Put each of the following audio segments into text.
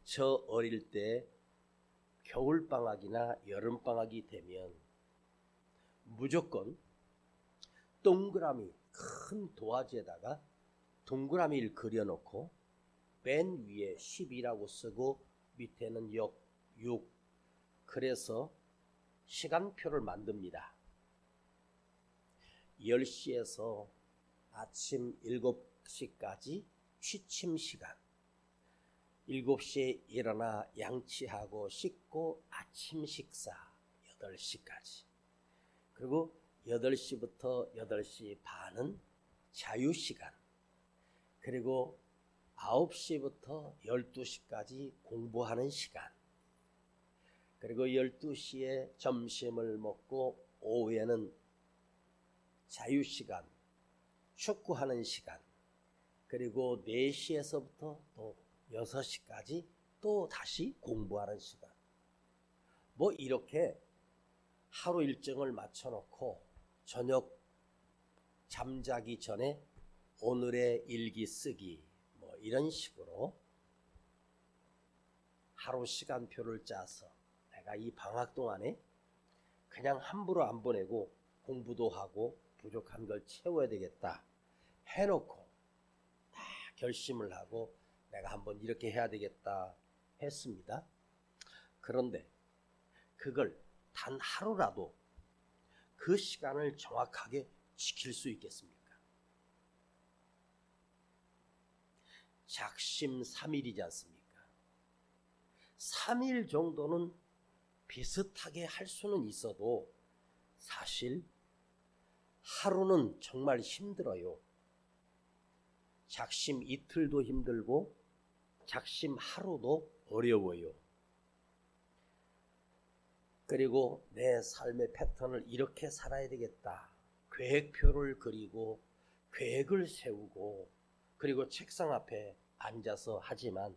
저 어릴 때 겨울방학이나 여름방학이 되면 무조건 동그라미, 큰 도화지에다가 동그라미를 그려놓고 맨 위에 10이라고 쓰고 밑에는 6. 그래서 시간표를 만듭니다. 10시에서 아침 7시까지 취침 시간, 7시에 일어나 양치하고 씻고 아침 식사 8시까지, 그리고 8시부터 8시 반은 자유시간, 그리고 9시부터 12시까지 공부하는 시간, 그리고 12시에 점심을 먹고 오후에는 자유시간, 축구하는 시간, 그리고 4시에서부터 또 6시까지 또 다시 공부하는 시간. 뭐 이렇게 하루 일정을 맞춰놓고 저녁 잠자기 전에 오늘의 일기 쓰기, 뭐 이런 식으로 하루 시간표를 짜서 내가 이 방학 동안에 그냥 함부로 안 보내고 공부도 하고 부족한 걸 채워야 되겠다 해놓고 다 결심을 하고 내가 한번 이렇게 해야 되겠다 했습니다. 그런데 그걸 단 하루라도 그 시간을 정확하게 지킬 수 있겠습니까? 작심 3일이지 않습니까? 3일 정도는 비슷하게 할 수는 있어도 사실 하루는 정말 힘들어요. 작심 이틀도 힘들고 작심 하루도 어려워요. 그리고 내 삶의 패턴을 이렇게 살아야 되겠다. 계획표를 그리고 계획을 세우고 그리고 책상 앞에 앉아서 하지만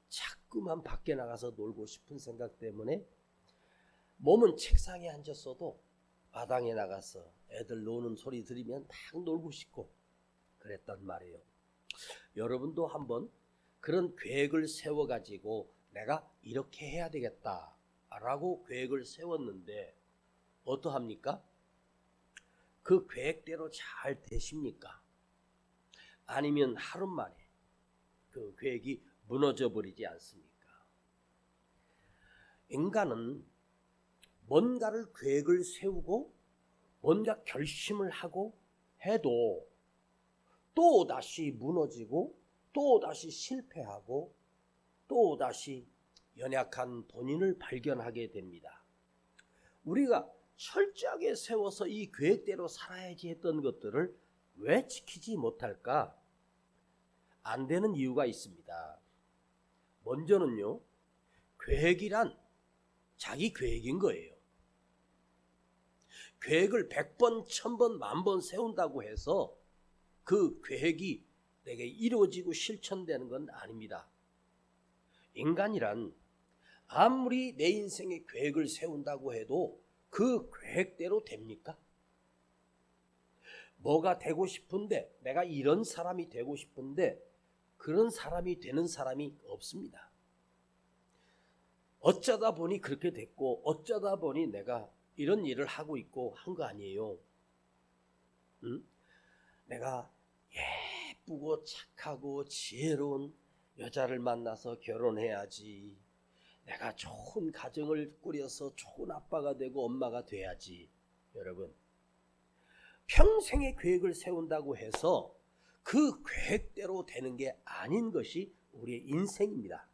자꾸만 밖에 나가서 놀고 싶은 생각 때문에 몸은 책상에 앉았어도 마당에 나가서 애들 노는 소리 들으면 막 놀고 싶고 그랬단 말이에요. 여러분도 한번 그런 계획을 세워가지고 내가 이렇게 해야 되겠다 라고 계획을 세웠는데 어떠합니까? 그 계획대로 잘 되십니까? 아니면 하루 만에 그 계획이 무너져 버리지 않습니까? 인간은 뭔가를 계획을 세우고 뭔가 결심을 하고 해도 또다시 무너지고 또다시 실패하고 또다시 연약한 본인을 발견하게 됩니다. 우리가 철저하게 세워서 이 계획대로 살아야지 했던 것들을 왜 지키지 못할까? 안 되는 이유가 있습니다. 먼저는요, 계획이란 자기 계획인 거예요. 계획을 100번, 1000번, 10,000번 세운다고 해서 그 계획이 내게 이루어지고 실천되는 건 아닙니다. 인간이란 아무리 내 인생의 계획을 세운다고 해도 그 계획대로 됩니까? 뭐가 되고 싶은데, 내가 이런 사람이 되고 싶은데 그런 사람이 되는 사람이 없습니다. 어쩌다 보니 그렇게 됐고 어쩌다 보니 내가 이런 일을 하고 있고 한 거 아니에요. 응? 내가 예쁘고 착하고 지혜로운 여자를 만나서 결혼해야지. 내가 좋은 가정을 꾸려서 좋은 아빠가 되고 엄마가 돼야지. 여러분, 평생의 계획을 세운다고 해서 그 계획대로 되는 게 아닌 것이 우리의 인생입니다.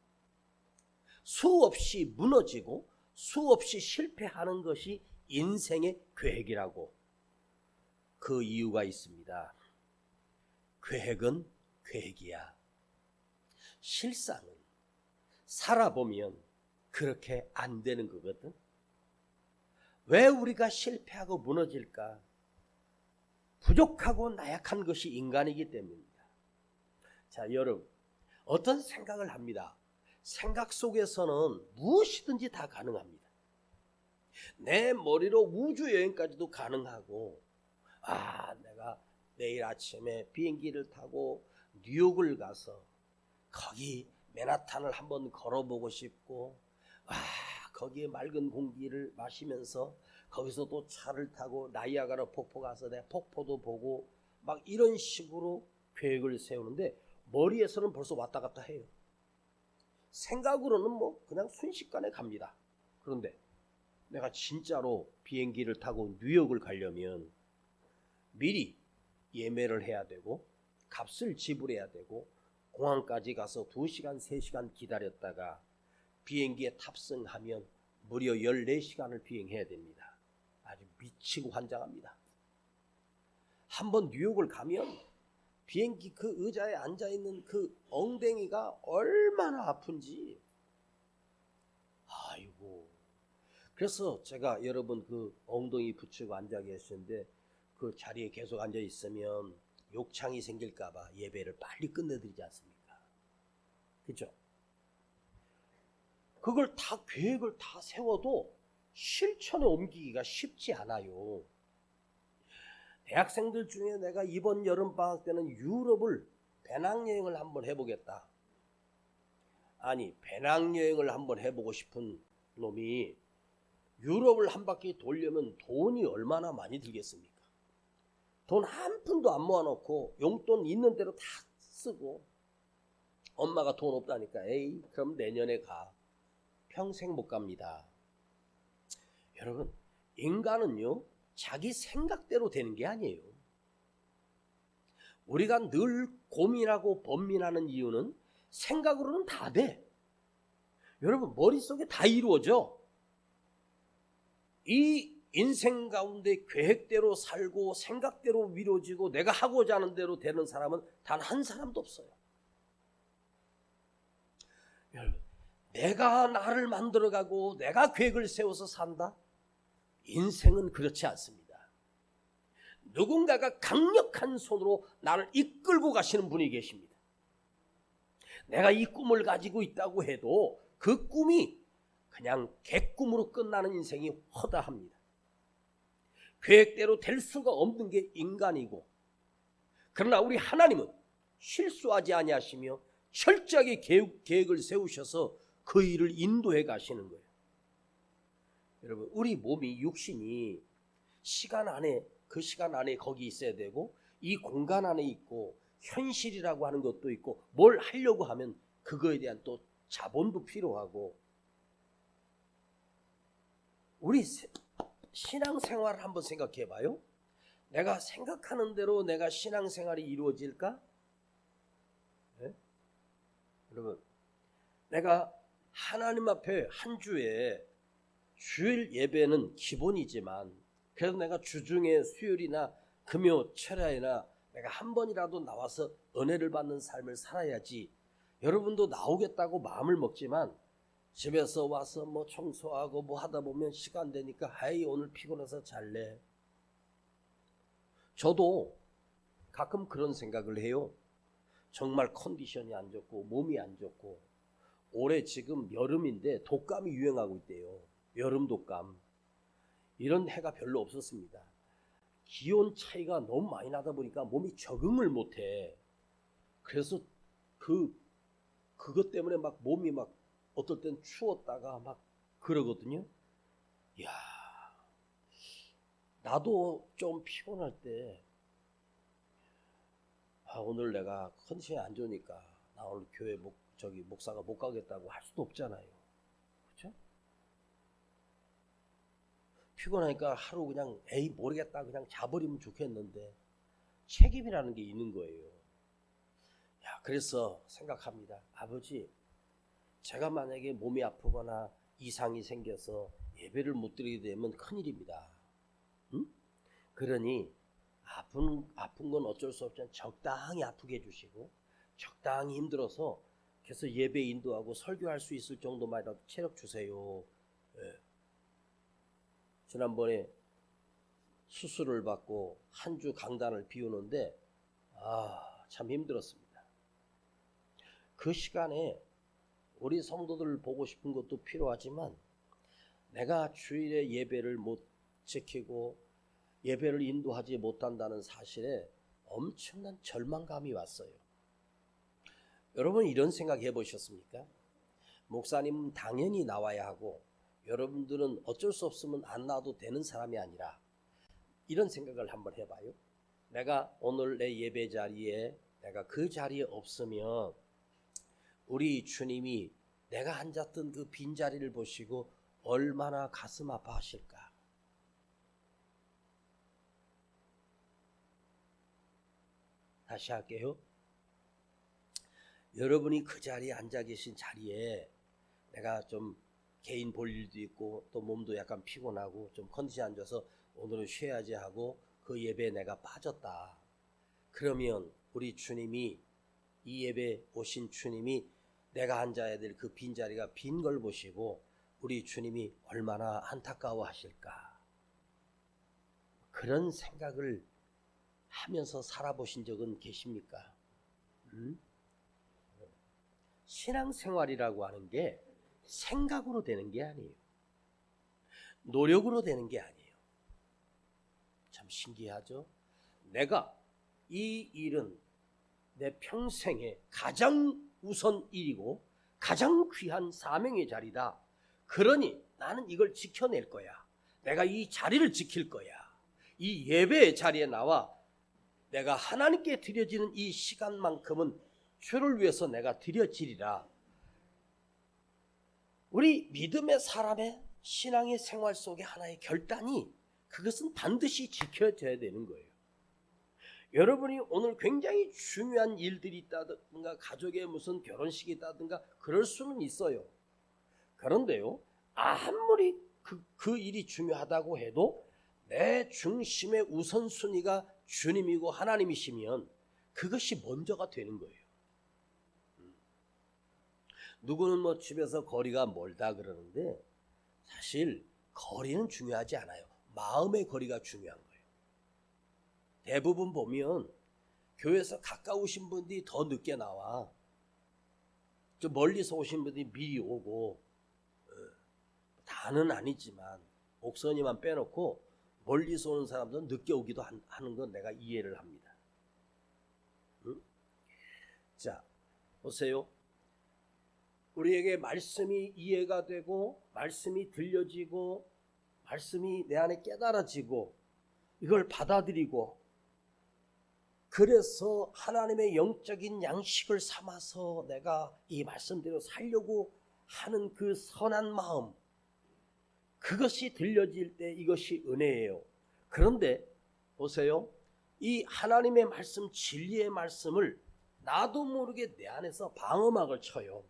수없이 무너지고 수없이 실패하는 것이 인생의 계획이라고. 그 이유가 있습니다. 계획은 계획이야. 실상은 살아보면 그렇게 안 되는 거거든. 왜 우리가 실패하고 무너질까? 부족하고 나약한 것이 인간이기 때문입니다. 자, 여러분, 어떤 생각을 합니다. 생각 속에서는 무엇이든지 다 가능합니다. 내 머리로 우주 여행까지도 가능하고, 내가 내일 아침에 비행기를 타고 뉴욕을 가서 거기 맨하탄을 한번 걸어보고 싶고, 거기에 맑은 공기를 마시면서 거기서 또 차를 타고 나이아가라 폭포 가서 내 폭포도 보고 막 이런 식으로 계획을 세우는데 머리에서는 벌써 왔다 갔다 해요. 생각으로는 뭐 그냥 순식간에 갑니다. 그런데 내가 진짜로 비행기를 타고 뉴욕을 가려면 미리 예매를 해야 되고 값을 지불해야 되고 공항까지 가서 2시간 3시간 기다렸다가 비행기에 탑승하면 무려 14시간을 비행해야 됩니다. 아주 미치고 환장합니다. 한번 뉴욕을 가면 비행기 그 의자에 앉아있는 그 엉덩이가 얼마나 아픈지. 아이고. 그래서 제가 여러분 그 엉덩이 붙이고 앉아 계시는데 그 자리에 계속 앉아 있으면 욕창이 생길까봐 예배를 빨리 끝내드리지 않습니까? 그죠? 그걸 다 계획을 다 세워도 실천에 옮기기가 쉽지 않아요. 대학생들 중에 내가 이번 여름방학 때는 유럽을 배낭여행을 한번 해보겠다. 아니, 배낭여행을 한번 해보고 싶은 놈이 유럽을 한 바퀴 돌려면 돈이 얼마나 많이 들겠습니까? 돈 한 푼도 안 모아놓고 용돈 있는 대로 다 쓰고 엄마가 돈 없다니까 에이 그럼 내년에 가. 평생 못 갑니다. 여러분, 인간은요 자기 생각대로 되는 게 아니에요. 우리가 늘 고민하고 번민하는 이유는 생각으로는 다 돼. 여러분 머릿속에 다 이루어져. 이 인생 가운데 계획대로 살고 생각대로 이루어지고 내가 하고자 하는 대로 되는 사람은 단 한 사람도 없어요. 여러분, 내가 나를 만들어가고 내가 계획을 세워서 산다? 인생은 그렇지 않습니다. 누군가가 강력한 손으로 나를 이끌고 가시는 분이 계십니다. 내가 이 꿈을 가지고 있다고 해도 그 꿈이 그냥 개꿈으로 끝나는 인생이 허다합니다. 계획대로 될 수가 없는 게 인간이고, 그러나 우리 하나님은 실수하지 아니하시며 철저하게 계획을 세우셔서 그 일을 인도해 가시는 거예요. 여러분, 우리 몸이 육신이 시간 안에 그 시간 안에 거기 있어야 되고 이 공간 안에 있고 현실이라고 하는 것도 있고 뭘 하려고 하면 그거에 대한 또 자본도 필요하고. 우리 신앙생활을 한번 생각해 봐요. 내가 생각하는 대로 내가 신앙생활이 이루어질까? 네? 여러분, 내가 하나님 앞에 한 주에 주일 예배는 기본이지만 그래도 내가 주중에 수요일이나 금요 철야이나 내가 한 번이라도 나와서 은혜를 받는 삶을 살아야지. 여러분도 나오겠다고 마음을 먹지만 집에서 와서 뭐 청소하고 뭐 하다 보면 시간 되니까 아이 오늘 피곤해서 잘래. 저도 가끔 그런 생각을 해요. 정말 컨디션이 안 좋고 몸이 안 좋고 올해 지금 여름인데 독감이 유행하고 있대요. 여름 독감. 이런 해가 별로 없었습니다. 기온 차이가 너무 많이 나다 보니까 몸이 적응을 못해. 그래서 그것 때문에 막 몸이 막 어떨 땐 추웠다가 막 그러거든요. 이야, 나도 좀 피곤할 때 오늘 내가 컨디션이 안 좋으니까 나 오늘 교회 목사가 못 가겠다고 할 수도 없잖아요. 그렇죠? 피곤하니까 하루 그냥 에이 모르겠다 그냥 자버리면 좋겠는데 책임이라는 게 있는 거예요. 야, 그래서 생각합니다. 아버지, 제가 만약에 몸이 아프거나 이상이 생겨서 예배를 못 드리게 되면 큰일입니다. 응? 그러니 아픈 건 어쩔 수 없지만 적당히 아프게 해주시고 적당히 힘들어서 계속 예배 인도하고 설교할 수 있을 정도만이라도 체력 주세요. 예. 지난번에 수술을 받고 한 주 강단을 비우는데 참 힘들었습니다. 그 시간에 우리 성도들을 보고 싶은 것도 필요하지만 내가 주일에 예배를 못 지키고 예배를 인도하지 못한다는 사실에 엄청난 절망감이 왔어요. 여러분 이런 생각 해보셨습니까? 목사님은 당연히 나와야 하고 여러분들은 어쩔 수 없으면 안 나와도 되는 사람이 아니라 이런 생각을 한번 해봐요. 내가 오늘 내 예배 자리에 내가 그 자리에 없으면 우리 주님이 내가 앉았던 그 빈자리를 보시고 얼마나 가슴 아파하실까. 다시 할게요. 여러분이 그 자리에 앉아 계신 자리에 내가 좀 개인 볼 일도 있고 또 몸도 약간 피곤하고 좀 컨디션 안 좋아서 오늘은 쉬어야지 하고 그 예배에 내가 빠졌다. 그러면 우리 주님이 이 예배에 오신 주님이 내가 앉아야 될 그 빈자리가 빈 걸 보시고 우리 주님이 얼마나 안타까워 하실까. 그런 생각을 하면서 살아보신 적은 계십니까? 신앙생활이라고 하는 게 생각으로 되는 게 아니에요. 노력으로 되는 게 아니에요. 참 신기하죠? 내가 이 일은 내 평생에 가장 우선 일이고 가장 귀한 사명의 자리다. 그러니 나는 이걸 지켜낼 거야. 내가 이 자리를 지킬 거야. 이 예배의 자리에 나와 내가 하나님께 드려지는 이 시간만큼은 주를 위해서 내가 드려지리라. 우리 믿음의 사람의 신앙의 생활 속에 하나의 결단이 그것은 반드시 지켜져야 되는 거예요. 여러분이 오늘 굉장히 중요한 일들이 있다든가 가족의 무슨 결혼식이 있다든가 그럴 수는 있어요. 그런데요, 아무리 그 일이 중요하다고 해도 내 중심의 우선순위가 주님이고 하나님이시면 그것이 먼저가 되는 거예요. 누구는 뭐 집에서 거리가 멀다 그러는데 사실 거리는 중요하지 않아요. 마음의 거리가 중요한 거예요. 대부분 보면 교회에서 가까우신 분들이 더 늦게 나와. 좀 멀리서 오신 분들이 미리 오고, 다는 아니지만 옥선이만 빼놓고 멀리서 오는 사람들은 늦게 오기도 하는 건 내가 이해를 합니다. 자, 보세요. 우리에게 말씀이 이해가 되고 말씀이 들려지고 말씀이 내 안에 깨달아지고 이걸 받아들이고 그래서 하나님의 영적인 양식을 삼아서 내가 이 말씀대로 살려고 하는 그 선한 마음, 그것이 들려질 때 이것이 은혜예요. 그런데 보세요. 이 하나님의 말씀, 진리의 말씀을 나도 모르게 내 안에서 방어막을 쳐요.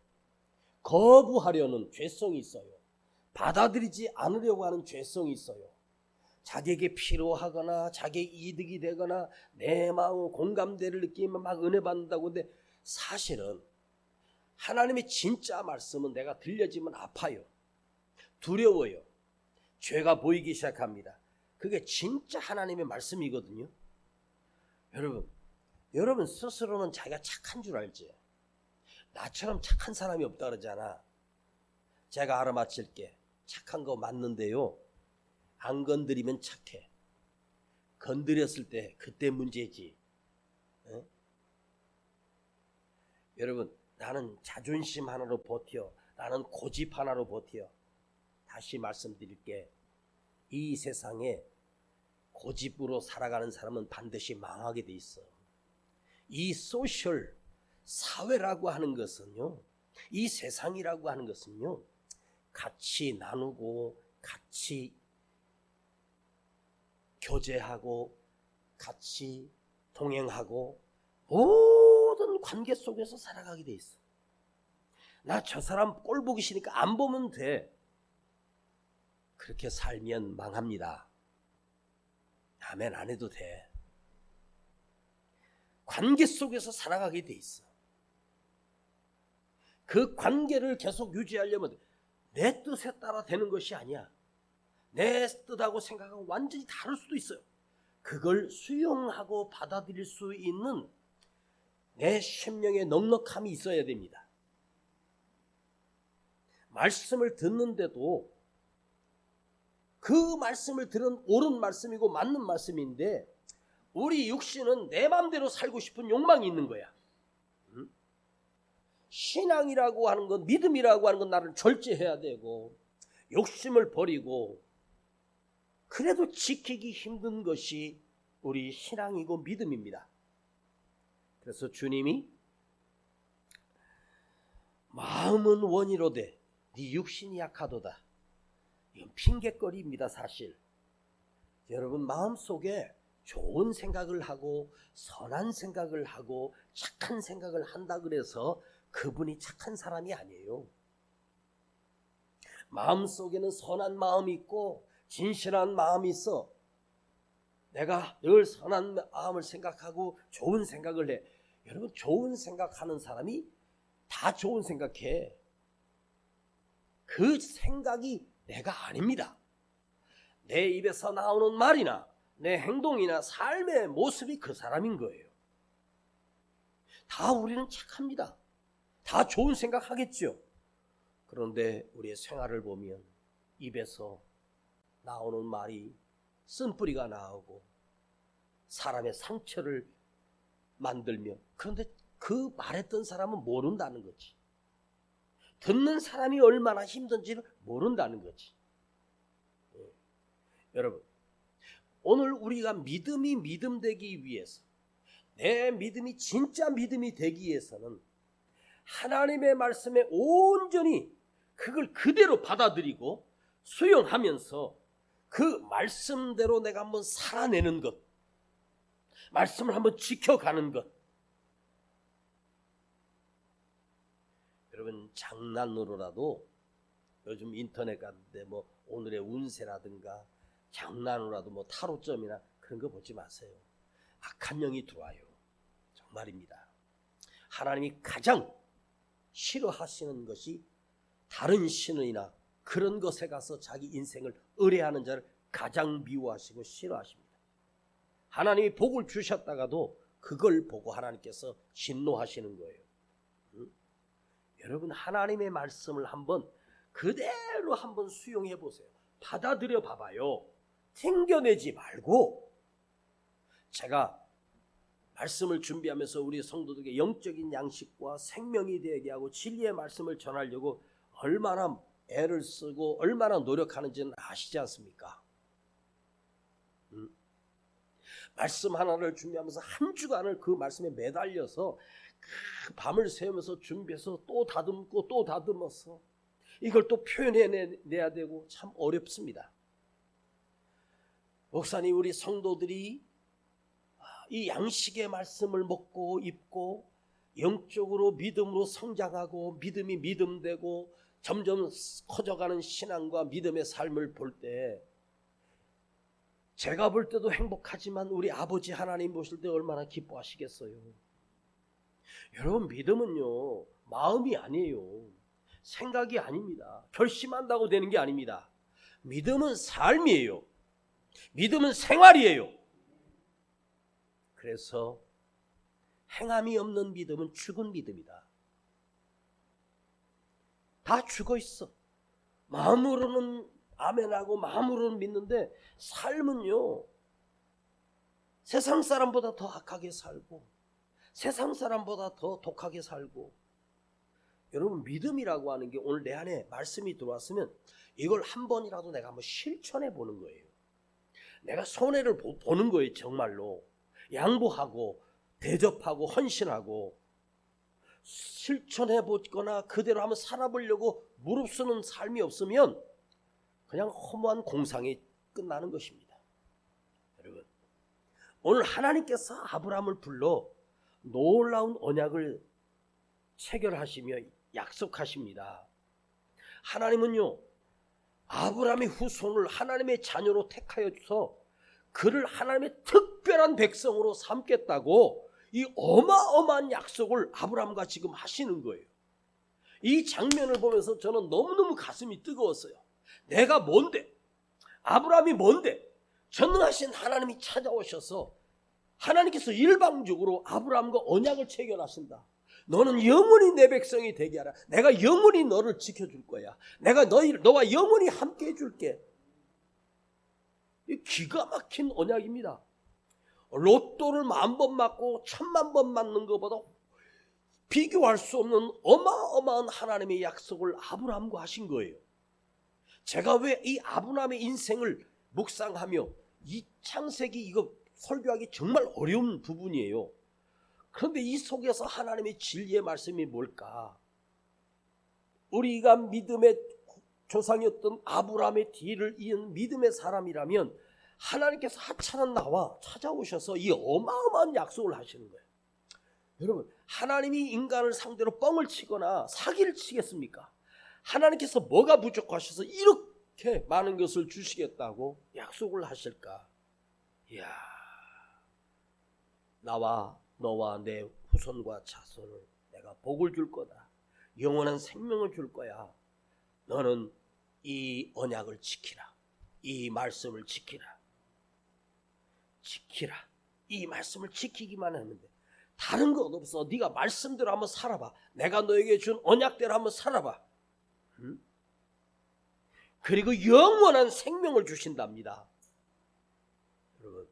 거부하려는 죄성이 있어요. 받아들이지 않으려고 하는 죄성이 있어요. 자기에게 필요하거나 자기의 이득이 되거나 내 마음 공감대를 느끼면 막 은혜 받는다고. 근데 사실은 하나님의 진짜 말씀은 내가 들려지면 아파요. 두려워요. 죄가 보이기 시작합니다. 그게 진짜 하나님의 말씀이거든요. 여러분 스스로는 자기가 착한 줄 알지? 나처럼 착한 사람이 없다 그러잖아. 제가 알아맞힐게. 착한 거 맞는데요, 안 건드리면 착해. 건드렸을 때 그때 문제지. 에? 여러분, 나는 자존심 하나로 버텨. 나는 고집 하나로 버텨. 다시 말씀드릴게. 이 세상에 고집으로 살아가는 사람은 반드시 망하게 돼 있어. 이 소셜 사회라고 하는 것은요, 이 세상이라고 하는 것은요, 같이 나누고 같이 교제하고 같이 동행하고 모든 관계 속에서 살아가게 돼 있어. 나 저 사람 꼴 보기 싫으니까 안 보면 돼. 그렇게 살면 망합니다. 아멘 안 해도 돼. 관계 속에서 살아가게 돼 있어. 그 관계를 계속 유지하려면 내 뜻에 따라 되는 것이 아니야. 내 뜻하고 생각하고 완전히 다를 수도 있어요. 그걸 수용하고 받아들일 수 있는 내 심령의 넉넉함이 있어야 됩니다. 말씀을 듣는데도 그 말씀을 들은 옳은 말씀이고 맞는 말씀인데 우리 육신은 내 마음대로 살고 싶은 욕망이 있는 거야. 신앙이라고 하는 것, 믿음이라고 하는 건 나를 절제해야 되고 욕심을 버리고 그래도 지키기 힘든 것이 우리 신앙이고 믿음입니다. 그래서 주님이 마음은 원이로되 네 육신이 약하도다. 이건 핑계거리입니다. 사실 여러분 마음속에 좋은 생각을 하고 선한 생각을 하고 착한 생각을 한다 그래서 그분이 착한 사람이 아니에요. 마음속에는 선한 마음이 있고 진실한 마음이 있어. 내가 늘 선한 마음을 생각하고 좋은 생각을 해. 여러분 좋은 생각하는 사람이 다 좋은 생각해. 그 생각이 내가 아닙니다. 내 입에서 나오는 말이나 내 행동이나 삶의 모습이 그 사람인 거예요. 다 우리는 착합니다. 다 좋은 생각하겠죠. 그런데 우리의 생활을 보면 입에서 나오는 말이 쓴뿌리가 나오고 사람의 상처를 만들며, 그런데 그 말했던 사람은 모른다는 거지. 듣는 사람이 얼마나 힘든지를 모른다는 거지. 여러분 오늘 우리가 믿음이 믿음 되기 위해서, 내 믿음이 진짜 믿음이 되기 위해서는 하나님의 말씀에 온전히 그걸 그대로 받아들이고 수용하면서 그 말씀대로 내가 한번 살아내는 것, 말씀을 한번 지켜가는 것. 여러분 장난으로라도 요즘 인터넷 같은데 뭐 오늘의 운세라든가 장난으로라도 뭐 타로점이나 그런 거 보지 마세요. 악한 영이 들어와요. 정말입니다. 하나님이 가장 싫어하시는 것이 다른 신이나 그런 것에 가서 자기 인생을 의뢰하는 자를 가장 미워하시고 싫어하십니다. 하나님이 복을 주셨다가도 그걸 보고 하나님께서 진노하시는 거예요. 여러분 하나님의 말씀을 한번 그대로 한번 수용해 보세요. 받아들여 봐봐요. 튕겨내지 말고. 제가 말씀을 준비하면서 우리 성도들에게 영적인 양식과 생명이 되게 하고 진리의 말씀을 전하려고 얼마나 애를 쓰고 얼마나 노력하는지는 아시지 않습니까? 말씀 하나를 준비하면서 한 주간을 그 말씀에 매달려서 그 밤을 새우면서 준비해서 또 다듬고 또 다듬어서 이걸 또 표현해내야 되고 참 어렵습니다. 목사님, 우리 성도들이 이 양식의 말씀을 먹고 입고 영적으로 믿음으로 성장하고 믿음이 믿음되고 점점 커져가는 신앙과 믿음의 삶을 볼 때 제가 볼 때도 행복하지만 우리 아버지 하나님 보실 때 얼마나 기뻐하시겠어요. 여러분 믿음은요 마음이 아니에요. 생각이 아닙니다. 결심한다고 되는 게 아닙니다. 믿음은 삶이에요. 믿음은 생활이에요. 그래서 행함이 없는 믿음은 죽은 믿음이다. 다 죽어 있어. 마음으로는 아멘하고 마음으로는 믿는데 삶은요 세상 사람보다 더 악하게 살고 세상 사람보다 더 독하게 살고. 여러분 믿음이라고 하는 게 오늘 내 안에 말씀이 들어왔으면 이걸 한 번이라도 내가 한번 실천해 보는 거예요. 내가 손해를 보는 거예요. 정말로 양보하고 대접하고 헌신하고 실천해 보거나 그대로 한번 살아보려고 무릅쓰는 삶이 없으면 그냥 허무한 공상이 끝나는 것입니다. 여러분 오늘 하나님께서 아브라함을 불러 놀라운 언약을 체결하시며 약속하십니다. 하나님은요 아브라함의 후손을 하나님의 자녀로 택하여서 그를 하나님의 특별한 백성으로 삼겠다고 이 어마어마한 약속을 아브라함과 지금 하시는 거예요. 이 장면을 보면서 저는 너무너무 가슴이 뜨거웠어요. 내가 뭔데? 아브라함이 뭔데? 전능하신 하나님이 찾아오셔서 하나님께서 일방적으로 아브라함과 언약을 체결하신다. 너는 영원히 내 백성이 되게 하라. 내가 영원히 너를 지켜줄 거야. 내가 너와 영원히 함께 해줄게. 이 기가 막힌 언약입니다. 로또를 10,000번 맞고 10,000,000번 맞는 것보다 비교할 수 없는 어마어마한 하나님의 약속을 아브라함과 하신 거예요. 제가 왜 이 아브라함의 인생을 묵상하며 이 창세기 이거 설교하기 정말 어려운 부분이에요. 그런데 이 속에서 하나님의 진리의 말씀이 뭘까? 우리가 믿음의 조상이었던 아브라함의 뒤를 이은 믿음의 사람이라면 하나님께서 하찮은 나와 찾아오셔서 이 어마어마한 약속을 하시는 거예요. 여러분, 하나님이 인간을 상대로 뻥을 치거나 사기를 치겠습니까? 하나님께서 뭐가 부족하셔서 이렇게 많은 것을 주시겠다고 약속을 하실까? 이야, 나와 너와 내 후손과 자손을 내가 복을 줄 거다. 영원한 생명을 줄 거야. 너는 이 언약을 지키라. 이 말씀을 지키라. 지키라. 이 말씀을 지키기만 하면 돼. 다른 것 없어. 네가 말씀대로 한번 살아봐. 내가 너에게 준 언약대로 한번 살아봐. 그리고 영원한 생명을 주신답니다. 여러분,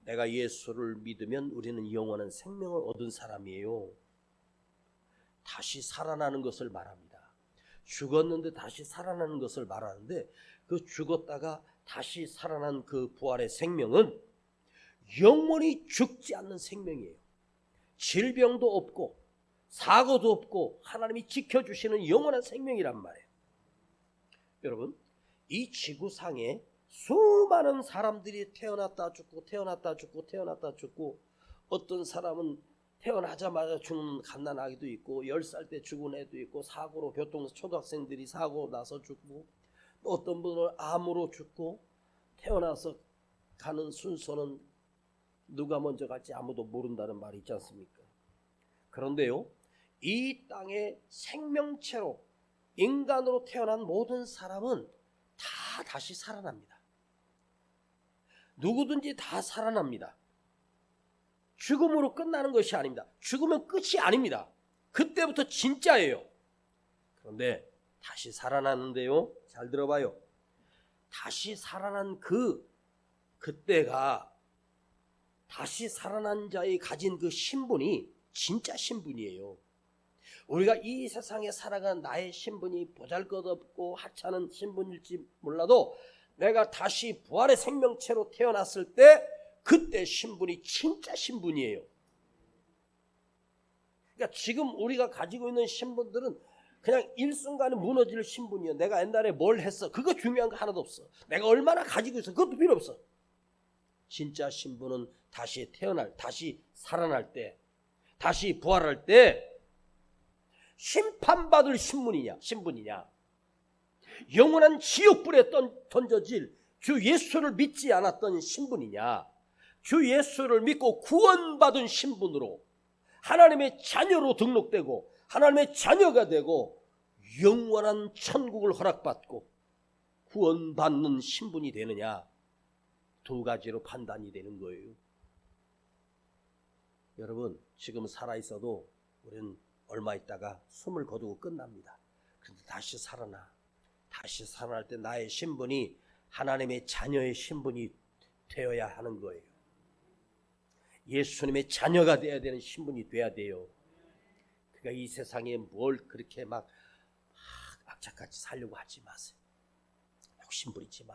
내가 예수를 믿으면 우리는 영원한 생명을 얻은 사람이에요. 다시 살아나는 것을 말합니다. 죽었는데 다시 살아나는 것을 말하는데, 그 죽었다가 다시 살아난 그 부활의 생명은 영원히 죽지 않는 생명이에요. 질병도 없고 사고도 없고 하나님이 지켜주시는 영원한 생명이란 말이에요. 여러분, 이 지구상에 수많은 사람들이 태어났다 죽고 태어났다 죽고 태어났다 죽고, 어떤 사람은 태어나자마자 죽는 갓난아기도 있고 10살 때 죽은 애도 있고, 사고로 초등학생들이 사고 나서 죽고, 또 어떤 분은 암으로 죽고, 태어나서 가는 순서는 누가 먼저 갈지 아무도 모른다는 말이 있지 않습니까? 그런데요, 이 땅의 생명체로 인간으로 태어난 모든 사람은 다 다시 살아납니다. 누구든지 다 살아납니다. 죽음으로 끝나는 것이 아닙니다. 죽으면 끝이 아닙니다. 그때부터 진짜예요. 그런데 다시 살아나는데요, 잘 들어봐요. 다시 살아난 그때가 다시 살아난 자의 가진 그 신분이 진짜 신분이에요. 우리가 이 세상에 살아가는 나의 신분이 보잘것없고 하찮은 신분일지 몰라도, 내가 다시 부활의 생명체로 태어났을 때 그때 신분이 진짜 신분이에요. 그러니까 지금 우리가 가지고 있는 신분들은 그냥 일순간에 무너질 신분이에요. 내가 옛날에 뭘 했어, 그거 중요한 거 하나도 없어. 내가 얼마나 가지고 있어, 그것도 필요 없어. 진짜 신분은 다시 다시 살아날 때, 다시 부활할 때 심판받을 신분이냐, 영원한 지옥불에 던져질 주 예수를 믿지 않았던 신분이냐, 주 예수를 믿고 구원받은 신분으로 하나님의 자녀로 등록되고 하나님의 자녀가 되고 영원한 천국을 허락받고 구원받는 신분이 되느냐, 두 가지로 판단이 되는 거예요. 여러분, 지금 살아있어도 우리는 얼마 있다가 숨을 거두고 끝납니다. 그런데 다시 살아날 때 나의 신분이 하나님의 자녀의 신분이 되어야 하는 거예요. 예수님의 자녀가 되어야 되는 신분이 돼야 돼요. 그러니까 이 세상에 뭘 그렇게 막 악착같이 살려고 하지 마세요. 욕심 부리지 마.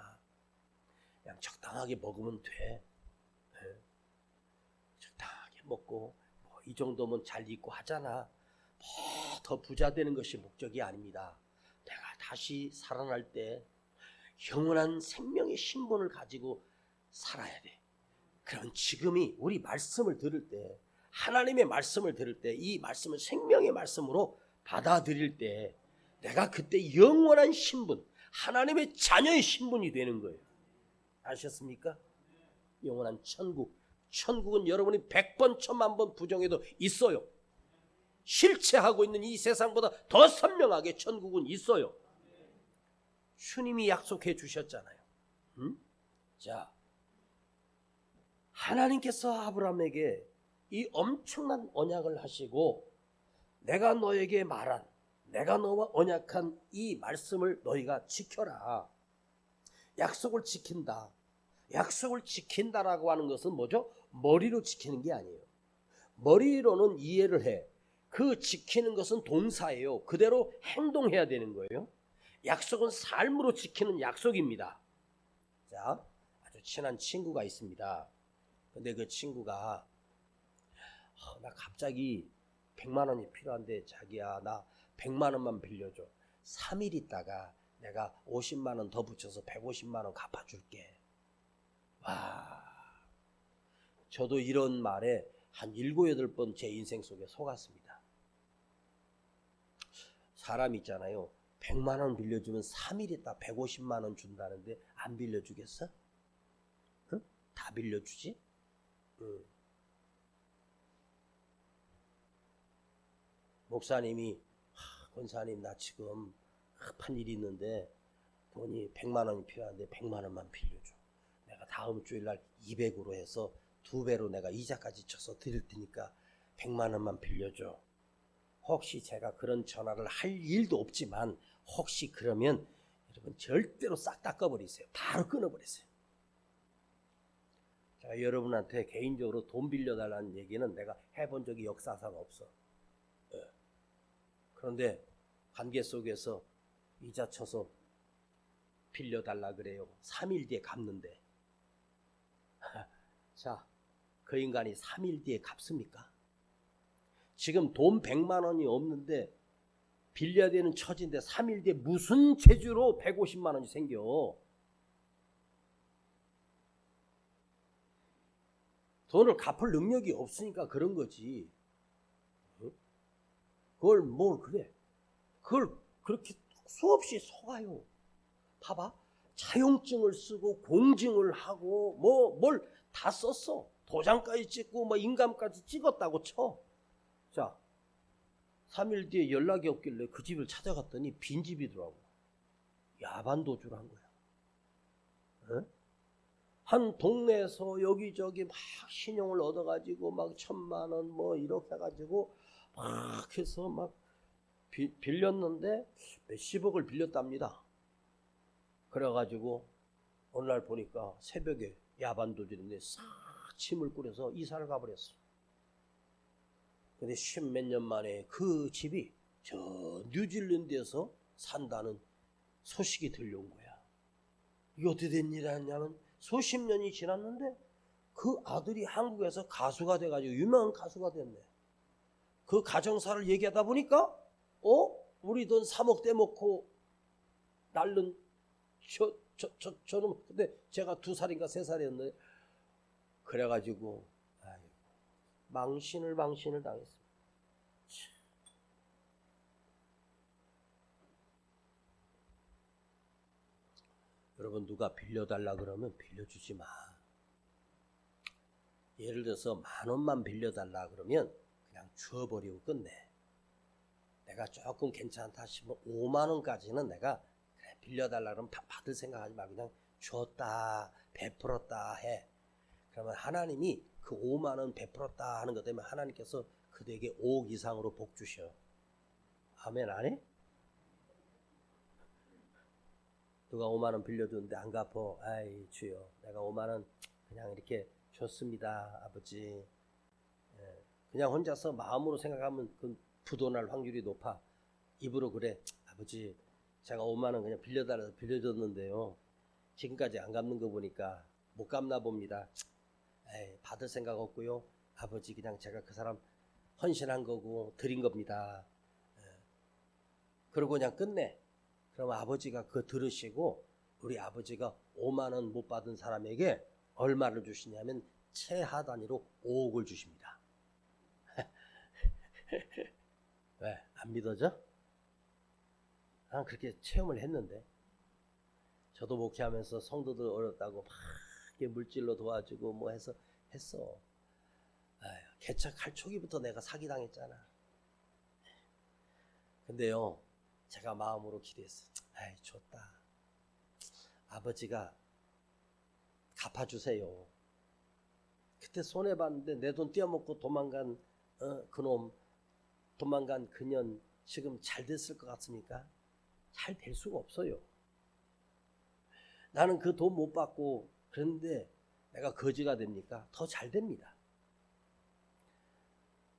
그냥 적당하게 먹으면 돼. 적당하게 먹고 이 정도면 잘 입고 하잖아. 더 부자 되는 것이 목적이 아닙니다. 내가 다시 살아날 때 영원한 생명의 신분을 가지고 살아야 돼. 그럼 지금이 우리 말씀을 들을 때, 하나님의 말씀을 들을 때, 이 말씀을 생명의 말씀으로 받아들일 때 내가 그때 영원한 신분, 하나님의 자녀의 신분이 되는 거예요. 아셨습니까? 영원한 천국. 천국은 여러분이 100번 1000만 부정해도 있어요. 실체하고 있는 이 세상보다 더 선명하게 천국은 있어요. 주님이 약속해 주셨잖아요. 자, 하나님께서 아브라함에게 이 엄청난 언약을 하시고, 내가 너에게 말한, 내가 너와 언약한 이 말씀을 너희가 지켜라. 약속을 지킨다. 약속을 지킨다라고 하는 것은 뭐죠? 머리로 지키는 게 아니에요. 머리로는 이해를 해. 그 지키는 것은 동사예요. 그대로 행동해야 되는 거예요. 약속은 삶으로 지키는 약속입니다. 자, 아주 친한 친구가 있습니다. 근데 그 친구가 나 갑자기 100만 원이 필요한데 자기야 나 100만 원만 빌려줘. 3일 있다가 내가 50만 원 더 붙여서 150만 원 갚아줄게. 와, 저도 이런 말에 한 7, 8번 제 인생 속에 속았습니다. 사람 있잖아요. 100만 원 빌려주면 3일 있다 150만 원 준다는데 안 빌려주겠어? 응? 다 빌려주지? 응. 목사님이 권사님 나 지금 급한 일이 있는데 돈이 100만 원이 필요한데 100만 원만 빌려줘. 내가 다음 주일날 200으로 해서 2배로 내가 이자까지 쳐서 드릴 테니까 100만 원만 빌려줘. 혹시 제가 그런 전화를 할 일도 없지만 혹시 그러면 여러분 절대로 싹 다 꺼버리세요. 바로 끊어버리세요. 제가 여러분한테 개인적으로 돈 빌려달라는 얘기는 내가 해본 적이 역사상 없어. 그런데 관계 속에서 이자 쳐서 빌려달라 그래요. 3일 뒤에 갚는데. 자, 그 인간이 3일 뒤에 갚습니까? 지금 돈 100만 원이 없는데 빌려야 되는 처지인데 3일 뒤에 무슨 재주로 150만 원이 생겨? 돈을 갚을 능력이 없으니까 그런 거지. 그걸 뭘 그래? 그걸 그렇게 수없이 속아요. 봐봐. 차용증을 쓰고 공증을 하고 뭘 다 썼어. 도장까지 찍고 뭐 인감까지 찍었다고 쳐. 자, 3일 뒤에 연락이 없길래 그 집을 찾아갔더니 빈집이더라고. 야반도주를 한 거야. 에? 한 동네에서 여기저기 막 신용을 얻어가지고 막 1,000만 원 뭐 이렇게 해가지고 막 해서 막 빌렸는데 몇십억을 빌렸답니다. 그래가지고 어느 날 보니까 새벽에 야반도주인데 싹 침을 꾸려서 이사를 가버렸어. 근데 10몇 년 만에 그 집이 저 뉴질랜드에서 산다는 소식이 들려온 거야. 이게 어떻게 된 일이냐면 수십 년이 지났는데 그 아들이 한국에서 가수가 돼가지고 유명한 가수가 됐네. 그 가정사를 얘기하다 보니까 우리 돈 3억 떼먹고 날른 저는 근데 제가 2살인가 3살이었는데 그래가지고 망신을 당했습니다. 여러분 누가 빌려달라 그러면 빌려주지 마. 예를 들어서 10,000원만 빌려달라 그러면 그냥 줘버리고 끝내. 내가 조금 괜찮다 싶으면 50,000원까지는 내가 그래, 빌려달라 그러면 받을 생각하지 말고 그냥 줬다 베풀었다 해. 그러면 하나님이 그 50,000원 베풀었다 하는 것 때문에 하나님께서 그대에게 5억 이상으로 복 주셔. 아멘 안 해? 누가 50,000원 빌려줬는데 안 갚어. 아이 주여 내가 50,000원 그냥 이렇게 줬습니다 아버지. 그냥 혼자서 마음으로 생각하면 그 부도날 확률이 높아. 입으로 그래 아버지 제가 50,000원 그냥 빌려달라서 빌려줬는데요 지금까지 안 갚는 거 보니까 못 갚나 봅니다. 에이, 받을 생각 없고요 아버지 그냥 제가 그 사람 헌신한 거고 드린 겁니다. 그러고 그냥 끝내. 그럼 아버지가 그거 들으시고 우리 아버지가 50,000원 못 받은 사람에게 얼마를 주시냐면 최하 단위로 5억을 주십니다. 왜? 안 믿어져? 난 그렇게 체험을 했는데 저도 목회하면서 성도들 어렵다고 막 물질로 도와주고 뭐 해서 했어. 개척할 초기부터 내가 사기당했잖아. 근데요 제가 마음으로 기도했어. 아이 좋다. 아버지가 갚아주세요. 그때 손해봤는데 내 돈 떼어먹고 도망간 그놈 도망간 그년 지금 잘 됐을 것 같습니까? 잘 될 수가 없어요. 나는 그 돈 못 받고 그런데 내가 거지가 됩니까? 더 잘 됩니다.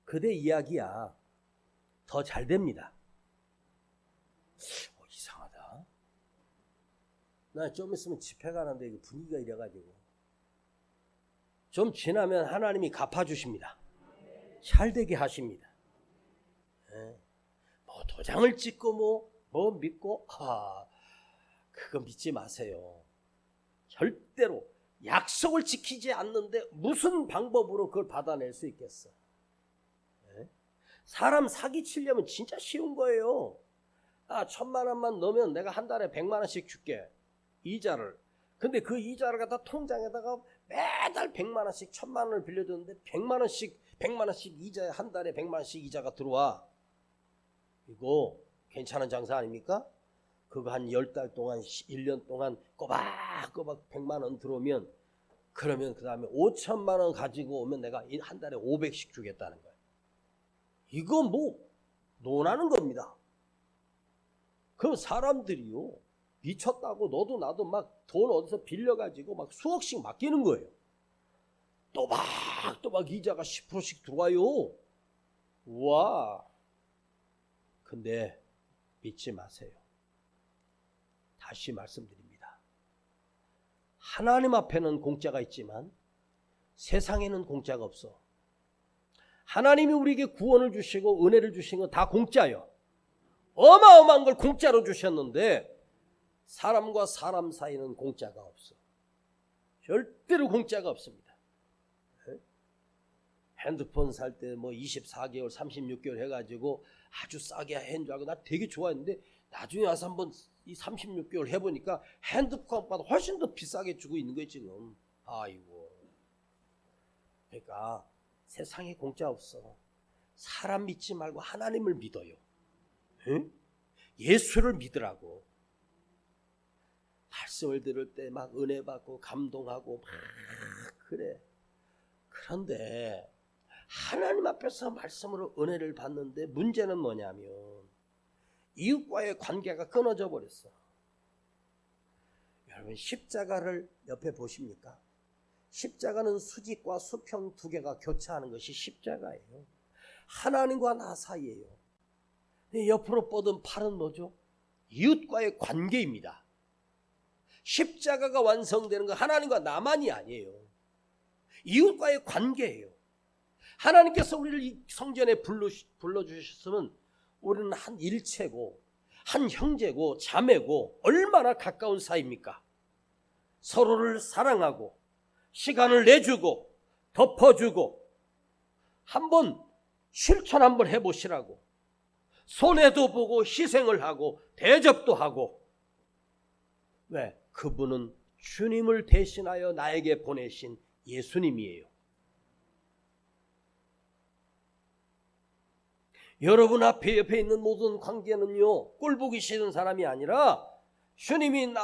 그대 이야기야. 더 잘 됩니다. 이상하다. 나 좀 있으면 집회 가는데 이거 분위기가 이래가지고 좀 지나면 하나님이 갚아주십니다. 잘 되게 하십니다. 뭐 도장을 찍고 뭐 믿고 그거 믿지 마세요. 절대로 약속을 지키지 않는데 무슨 방법으로 그걸 받아낼 수 있겠어? 사람 사기치려면 진짜 쉬운 거예요. 1,000만 원만 넣으면 내가 한 달에 100만 원씩 줄게. 이자를. 근데 그 이자를 갖다 통장에다가 매달 100만 원씩 1,000만 원을 빌려줬는데 100만 원씩 이자에 한 달에 100만 원씩 이자가 들어와. 이거 괜찮은 장사 아닙니까? 그거 한 10달 동안 1년 동안 꼬박꼬박 100만 원 들어오면 그러면 그 다음에 5,000만 원 가지고 오면 내가 한 달에 500씩 주겠다는 거예요. 이거 뭐 논하는 겁니다. 그럼 사람들이요 미쳤다고 너도 나도 막 돈 어디서 빌려가지고 막 수억씩 맡기는 거예요. 또박또박 이자가 10%씩 들어와요. 우와. 근데 믿지 마세요. 다시 말씀드립니다. 하나님 앞에는 공짜가 있지만 세상에는 공짜가 없어. 하나님이 우리에게 구원을 주시고 은혜를 주신 건 다 공짜예요. 어마어마한 걸 공짜로 주셨는데 사람과 사람 사이는 공짜가 없어. 절대로 공짜가 없습니다. 핸드폰 살 때 뭐 24개월, 36개월 해가지고 아주 싸게 한 줄 알고 나 되게 좋아했는데 나중에 와서 한번 이 36개월 해보니까 핸드폰보다 훨씬 더 비싸게 주고 있는 거예요 지금. 아이고. 그러니까 세상에 공짜 없어. 사람 믿지 말고 하나님을 믿어요. 응? 예수를 믿으라고. 말씀을 들을 때 막 은혜 받고 감동하고 막 그래. 그런데 하나님 앞에서 말씀으로 은혜를 받는데 문제는 뭐냐면 이웃과의 관계가 끊어져 버렸어. 여러분 십자가를 옆에 보십니까? 십자가는 수직과 수평 두 개가 교차하는 것이 십자가예요. 하나님과 나 사이예요. 옆으로 뻗은 팔은 뭐죠? 이웃과의 관계입니다. 십자가가 완성되는 건 하나님과 나만이 아니에요. 이웃과의 관계예요. 하나님께서 우리를 이 성전에 불러주셨으면 우리는 한 일체고 한 형제고 자매고 얼마나 가까운 사이입니까? 서로를 사랑하고 시간을 내주고 덮어주고 한번 실천 한번 해보시라고. 손해도 보고 희생을 하고 대접도 하고. 왜? 그분은 주님을 대신하여 나에게 보내신 예수님이에요. 여러분 앞에 옆에 있는 모든 관계는요 꼴보기 싫은 사람이 아니라 주님이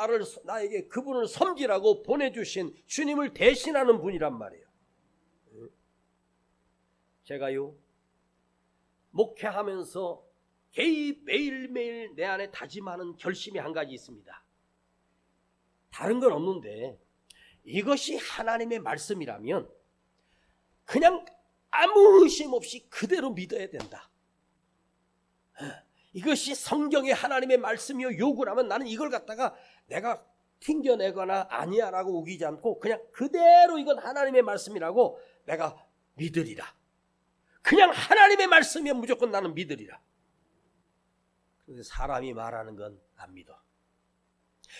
나에게 그분을 섬기라고 보내주신 주님을 대신하는 분이란 말이에요. 제가요 목회하면서 매일매일 내 안에 다짐하는 결심이 한 가지 있습니다. 다른 건 없는데 이것이 하나님의 말씀이라면 그냥 아무 의심 없이 그대로 믿어야 된다. 이것이 성경의 하나님의 말씀이요 요구라면 나는 이걸 갖다가 내가 튕겨내거나 아니야 라고 우기지 않고 그냥 그대로 이건 하나님의 말씀이라고 내가 믿으리라. 그냥 하나님의 말씀이면 무조건 나는 믿으리라. 그런데 사람이 말하는 건 안 믿어.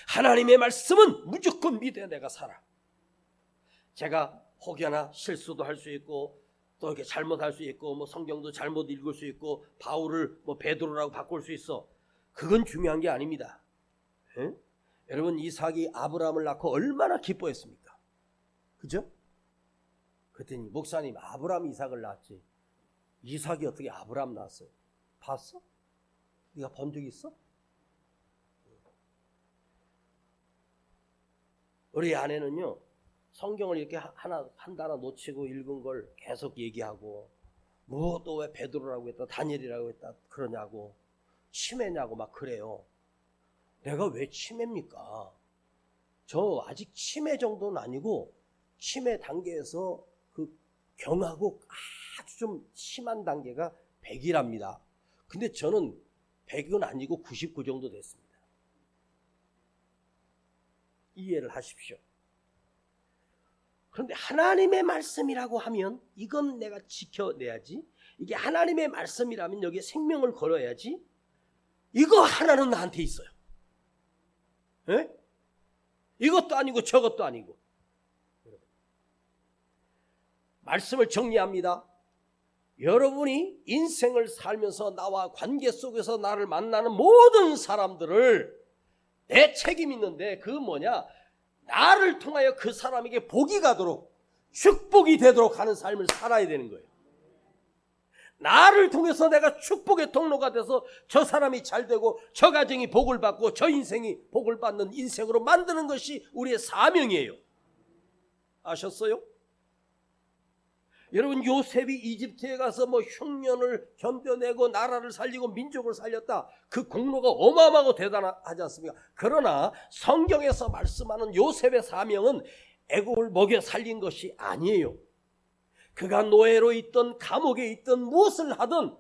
하나님의 말씀은 무조건 믿어야 내가 살아. 제가 혹여나 실수도 할 수 있고 또 이렇게 잘못할 수 있고 뭐 성경도 잘못 읽을 수 있고 바울을 뭐 베드로라고 바꿀 수 있어. 그건 중요한 게 아닙니다. 에? 여러분 이삭이 아브라함을 낳고 얼마나 기뻐했습니까? 그죠? 그랬더니 목사님 아브라함이 이삭을 낳았지 이삭이 어떻게 아브라함 낳았어요? 봤어? 네가 본 적 있어? 우리 아내는요 성경을 이렇게 한 단어 놓치고 읽은 걸 계속 얘기하고 뭐 또 왜 베드로라고 했다 다니엘이라고 했다 그러냐고 치매냐고 막 그래요. 내가 왜 치매입니까? 저 아직 치매 정도는 아니고 치매 단계에서 그 경하고 아주 좀 심한 단계가 100이랍니다. 근데 저는 100은 아니고 99 정도 됐습니다. 이해를 하십시오. 그런데 하나님의 말씀이라고 하면 이건 내가 지켜내야지. 이게 하나님의 말씀이라면 여기에 생명을 걸어야지. 이거 하나는 나한테 있어요. 에? 이것도 아니고 저것도 아니고. 말씀을 정리합니다. 여러분이 인생을 살면서 나와 관계 속에서 나를 만나는 모든 사람들을 내 책임 있는데 그 뭐냐? 나를 통하여 그 사람에게 복이 가도록 축복이 되도록 하는 삶을 살아야 되는 거예요. 나를 통해서 내가 축복의 통로가 돼서 저 사람이 잘 되고 저 가정이 복을 받고 저 인생이 복을 받는 인생으로 만드는 것이 우리의 사명이에요. 아셨어요? 여러분, 요셉이 이집트에 가서 뭐 흉년을 견뎌내고 나라를 살리고 민족을 살렸다. 그 공로가 어마어마하고 대단하지 않습니까? 그러나 성경에서 말씀하는 요셉의 사명은 애국을 먹여 살린 것이 아니에요. 그가 노예로 있던 감옥에 있던 무엇을 하든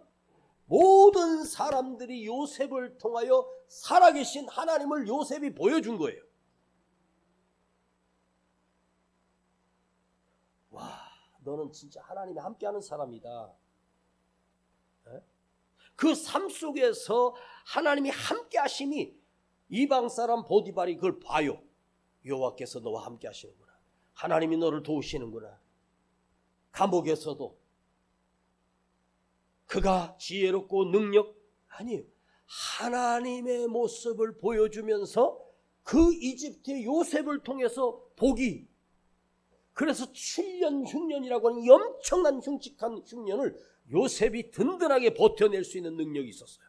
모든 사람들이 요셉을 통하여 살아계신 하나님을 요셉이 보여준 거예요. 와, 너는 진짜 하나님이 함께하는 사람이다. 그 삶 속에서 하나님이 함께하심이 이방 사람 보디발이 그걸 봐요. 여호와께서 너와 함께하시는구나. 하나님이 너를 도우시는구나. 감옥에서도 그가 지혜롭고 능력 아니에요. 하나님의 모습을 보여주면서 그 이집트의 요셉을 통해서 복이, 그래서 7년 흉년이라고 하는 엄청난 흉측한 흉년을 요셉이 든든하게 버텨낼 수 있는 능력이 있었어요.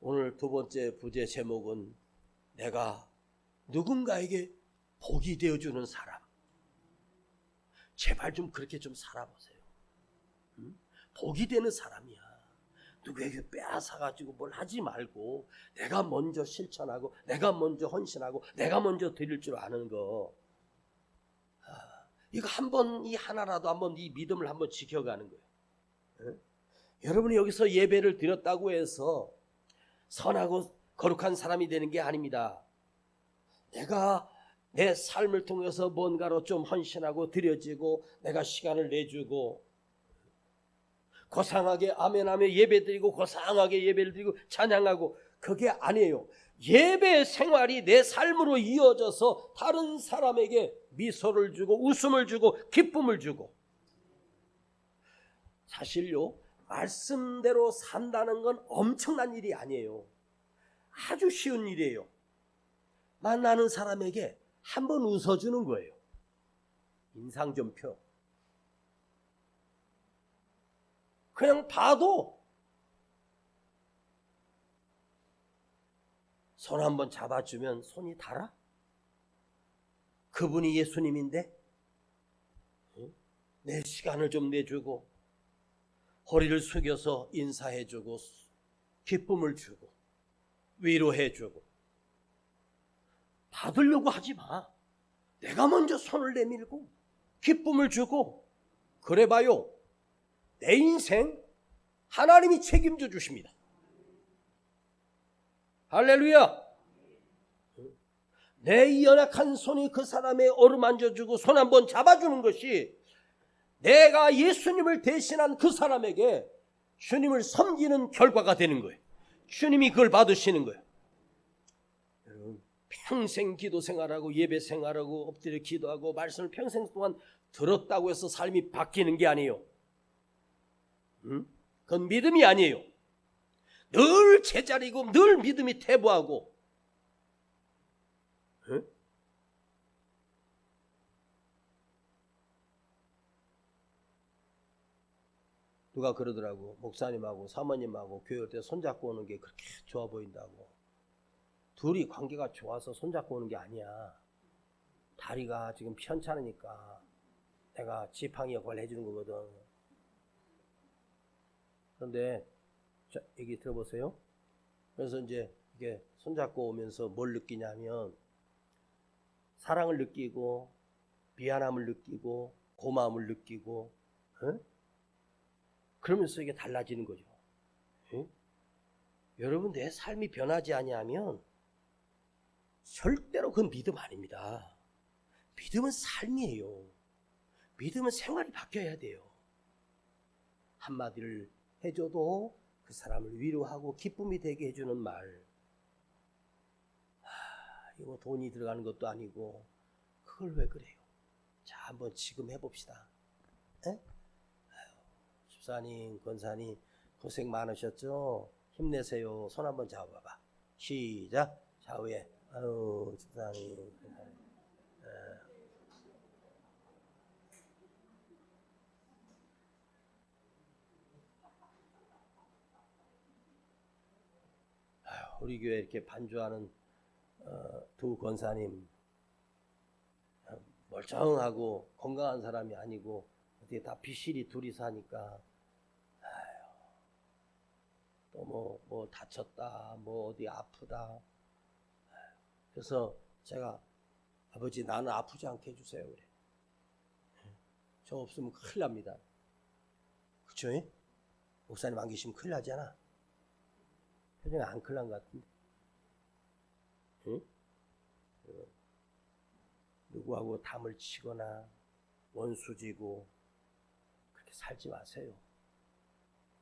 오늘 두 번째 부제 제목은 내가 누군가에게 복이 되어주는 사람. 제발 좀 그렇게 좀 살아보세요. 복이 되는 사람이야. 누구에게 빼앗아가지고 뭘 하지 말고 내가 먼저 실천하고 내가 먼저 헌신하고 내가 먼저 드릴 줄 아는 거. 이거 한번 이 하나라도 한번 이 믿음을 한번 지켜가는 거예요. 여러분이 여기서 예배를 드렸다고 해서 선하고 거룩한 사람이 되는 게 아닙니다. 내가 내 삶을 통해서 뭔가로 좀 헌신하고 드려지고 내가 시간을 내주고 고상하게 아멘하며 예배드리고 고상하게 예배를 드리고 찬양하고, 그게 아니에요. 예배 생활이 내 삶으로 이어져서 다른 사람에게 미소를 주고 웃음을 주고 기쁨을 주고. 사실요, 말씀대로 산다는 건 엄청난 일이 아니에요. 아주 쉬운 일이에요. 만나는 사람에게 한번 웃어주는 거예요. 인상 좀 펴. 그냥 봐도 손 한번 잡아주면 손이 달아? 그분이 예수님인데 내 시간을 좀 내주고 허리를 숙여서 인사해주고 기쁨을 주고 위로해주고. 받으려고 하지 마. 내가 먼저 손을 내밀고 기쁨을 주고 그래봐요. 내 인생 하나님이 책임져 주십니다. 할렐루야. 내 연약한 손이 그 사람의 어루만져주고 손 한번 잡아주는 것이 내가 예수님을 대신한 그 사람에게 주님을 섬기는 결과가 되는 거예요. 주님이 그걸 받으시는 거예요. 평생 기도 생활하고 예배 생활하고 엎드려 기도하고 말씀을 평생 동안 들었다고 해서 삶이 바뀌는 게 아니에요. 그건 믿음이 아니에요. 늘 제자리고 늘 믿음이 퇴보하고. 누가 그러더라고. 목사님하고 사모님하고 교회 올 때 손잡고 오는 게 그렇게 좋아 보인다고. 둘이 관계가 좋아서 손잡고 오는 게 아니야. 다리가 지금 편찮으니까 내가 지팡이 역할을 해주는 거거든. 그런데 자, 얘기 들어보세요. 그래서 이제 이게 손잡고 오면서 뭘 느끼냐면 사랑을 느끼고 미안함을 느끼고 고마움을 느끼고, 응? 그러면서 이게 달라지는 거죠. 응? 여러분, 내 삶이 변하지 아니하면 절대로 그건 믿음 아닙니다. 믿음은 삶이에요. 믿음은 생활이 바뀌어야 돼요. 한마디를 해줘도 그 사람을 위로하고 기쁨이 되게 해주는 말. 이거 돈이 들어가는 것도 아니고 그걸 왜 그래요? 자, 한번 지금 해봅시다. 에? 집사님, 권사님 고생 많으셨죠? 힘내세요. 손 한번 잡아봐. 시작. 좌우에. 아유, 집사님. 우리 교회 이렇게 반주하는 두 권사님, 멀쩡하고 건강한 사람이 아니고 어떻게 다 비실이 둘이 사니까 또 뭐 다쳤다, 뭐 어디 아프다. 그래서 제가 아버지 나는 아프지 않게 해주세요 그래. 저 없으면 큰일 납니다. 그쵸? 목사님 안 계시면 큰일 나잖아. 표정이 안 큰일 난 것 같은데. 응? 누구하고 담을 치거나 원수지고 그렇게 살지 마세요.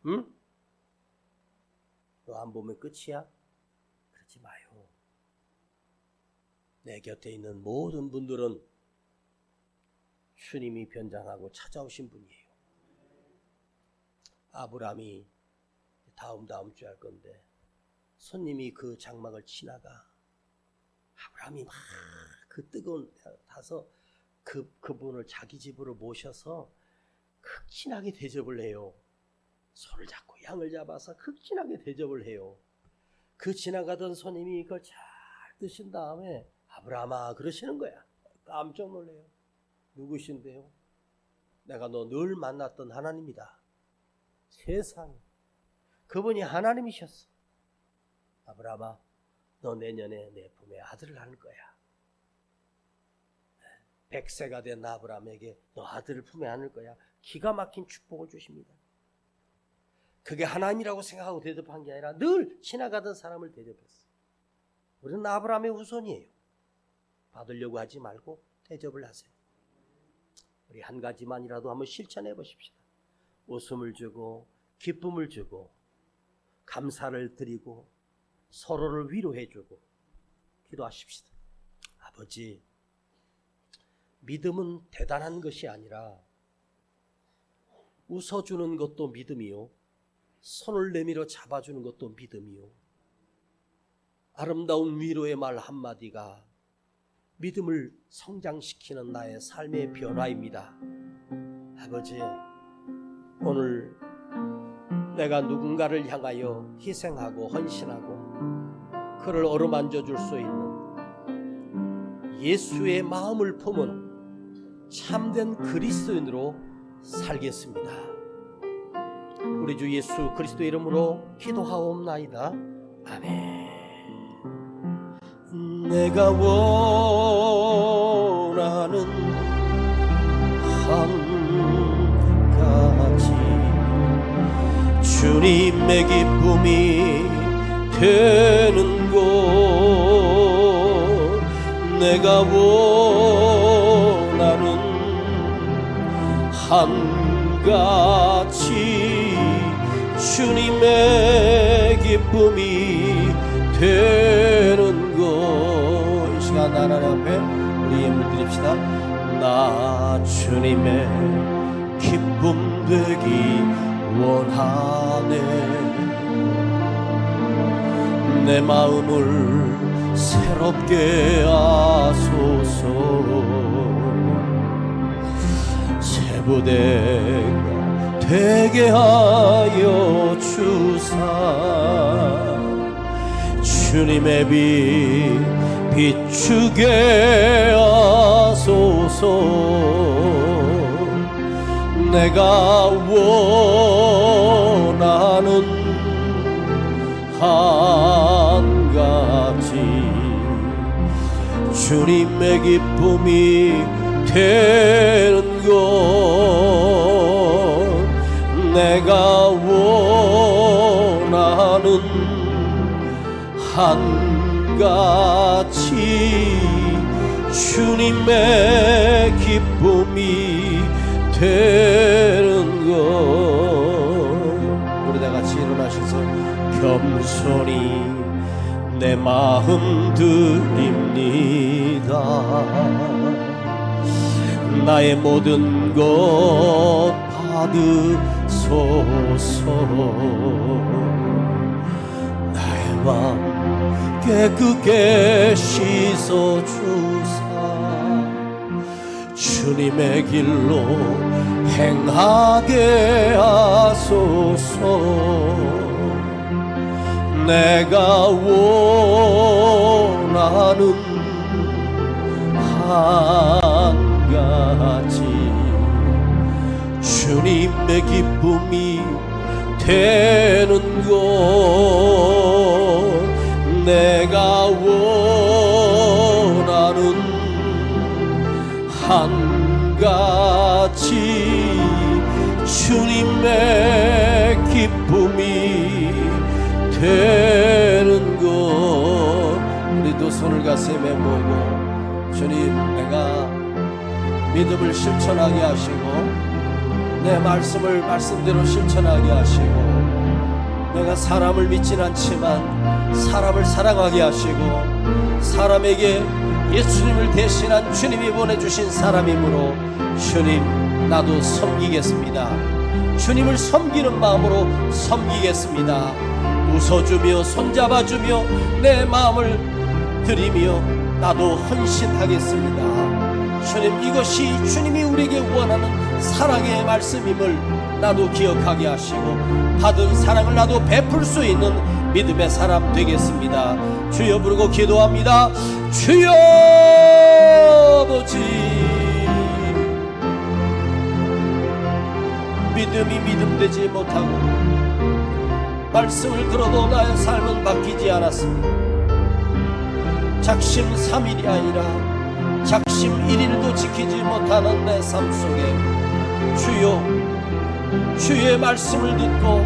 응? 너 안 보면 끝이야? 그러지 마요. 내 곁에 있는 모든 분들은 주님이 변장하고 찾아오신 분이에요. 아브라함이 다음 주에 할 건데 손님이 그 장막을 지나가 아브라함이 막 그 뜨거운 타서 그분을 자기 집으로 모셔서 극진하게 대접을 해요. 손을 잡고 양을 잡아서 극진하게 대접을 해요. 그 지나가던 손님이 그걸 잘 드신 다음에 아브라함아 그러시는 거야. 깜짝 놀래요. 누구신데요? 내가 너 늘 만났던 하나님이다. 세상에 그분이 하나님이셨어. 아브라함아 너 내년에 내 품에 아들을 낳을 거야. 100세가 된 아브라함에게 너 아들을 품에 안을 거야. 기가 막힌 축복을 주십니다. 그게 하나님이라고 생각하고 대접한 게 아니라 늘 지나가던 사람을 대접했어. 우리는 아브라함의 후손이에요. 받으려고 하지 말고 대접을 하세요. 우리 한 가지만이라도 한번 실천해 보십시다. 웃음을 주고 기쁨을 주고 감사를 드리고 서로를 위로해 주고 기도하십시다. 아버지, 믿음은 대단한 것이 아니라 웃어주는 것도 믿음이요, 손을 내밀어 잡아주는 것도 믿음이요, 아름다운 위로의 말 한마디가 믿음을 성장시키는 나의 삶의 변화입니다. 아버지, 오늘 내가 누군가를 향하여 희생하고 헌신하고 그를 어루만져 줄 수 있는 예수의 마음을 품은 참된 그리스도인으로 살겠습니다. 우리 주 예수 그리스도의 이름으로 기도하옵나이다. 아멘. 내가 원하는 한 가지 주님의 기쁨이 되는 곳, 내가 원하는 한 가지 주님의 기쁨이 되는 곳. 이 시간 하나님 앞에 우리 예물 드립시다. 나 주님의 기쁨 되기 원하네. 내 마음을 새롭게 하소서. 새 부대가 되게 하여 주사 주님의 빛 비추게 하소서. 내가 원하는 한 가지 주님의 기쁨이 되는 것, 내 내가 원하는 한 가지 주님의 기쁨이 되는 것. 우리 다 같이 일어나셔서 겸손히 내 마음 드립니다. 나의 모든 것 받으소서. 나의 마음 깨끗게 씻어주사 주님의 길로 행하게 하소서. 내가 원하는 한 가지 주님의 기쁨이 되는 것. 내가 원하는 한 가지 주님의 기쁨이 되는 것. 우리도 손을 가슴에 모으고 주님, 내가 믿음을 실천하게 하시고 내 말씀을 말씀대로 실천하게 하시고 내가 사람을 믿진 않지만 사람을 사랑하게 하시고 사람에게 예수님을 대신한 주님이 보내주신 사람이므로 주님, 나도 섬기겠습니다. 주님을 섬기는 마음으로 섬기겠습니다. 웃어주며 손잡아주며 내 마음을 드리며 나도 헌신하겠습니다. 주님, 이것이 주님이 우리에게 원하는 사랑의 말씀임을 나도 기억하게 하시고 받은 사랑을 나도 베풀 수 있는 믿음의 사람 되겠습니다. 주여 부르고 기도합니다. 주여 아버지, 믿음이 믿음되지 못하고 말씀을 들어도 나의 삶은 바뀌지 않았습니다. 작심 3일이 아니라 작심 1일도 지키지 못하는 내 삶 속에 주여, 주의 말씀을 듣고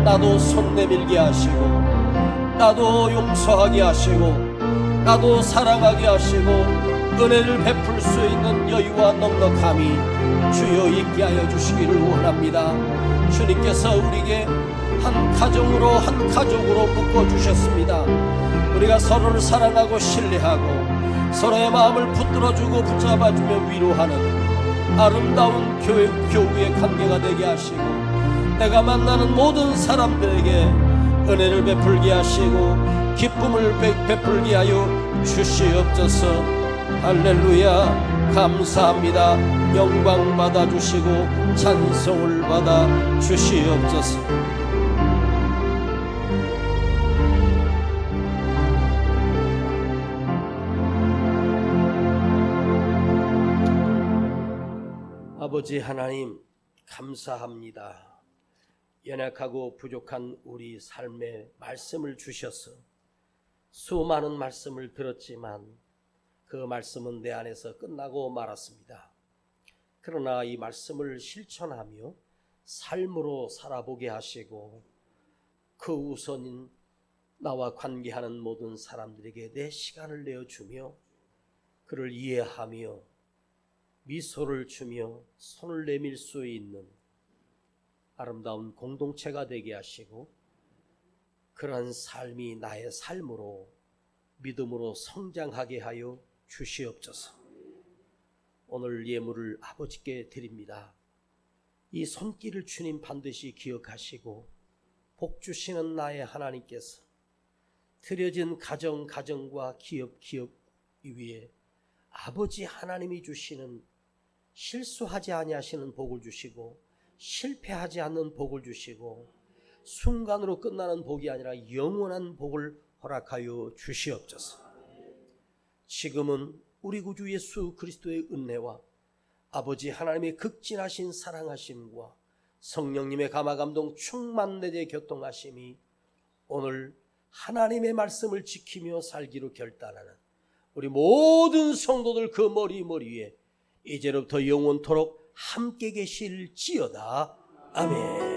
나도 손 내밀게 하시고 나도 용서하게 하시고 나도 사랑하게 하시고 은혜를 베풀 수 있는 여유와 넉넉함이 주여 있게 하여 주시기를 원합니다. 주님께서 우리에게 한 가정으로 한 가족으로 묶어주셨습니다. 우리가 서로를 사랑하고 신뢰하고 서로의 마음을 붙들어주고 붙잡아주며 위로하는 아름다운 교우의 관계가 되게 하시고 내가 만나는 모든 사람들에게 은혜를 베풀게 하시고 기쁨을 베풀게 하여 주시옵소서. 할렐루야, 감사합니다. 영광 받아주시고 찬송을 받아 주시옵소서. 아버지 하나님, 감사합니다. 연약하고 부족한 우리 삶에 말씀을 주셔서 수많은 말씀을 들었지만 그 말씀은 내 안에서 끝나고 말았습니다. 그러나 이 말씀을 실천하며 삶으로 살아보게 하시고 그 우선인 나와 관계하는 모든 사람들에게 내 시간을 내어주며 그를 이해하며 미소를 주며 손을 내밀 수 있는 아름다운 공동체가 되게 하시고 그러한 삶이 나의 삶으로 믿음으로 성장하게 하여 주시옵소서. 오늘 예물을 아버지께 드립니다. 이 손길을 주님 반드시 기억하시고 복 주시는 나의 하나님께서 드려진 가정과 기업 위에 아버지 하나님이 주시는 실수하지 아니하시는 복을 주시고 실패하지 않는 복을 주시고 순간으로 끝나는 복이 아니라 영원한 복을 허락하여 주시옵소서. 지금은 우리 구주 예수 그리스도의 은혜와 아버지 하나님의 극진하신 사랑하심과 성령님의 감화감동 충만 내재 교통하심이 오늘 하나님의 말씀을 지키며 살기로 결단하는 우리 모든 성도들 그 머리 위에 이제로부터 영원토록 함께 계실지어다. 아멘.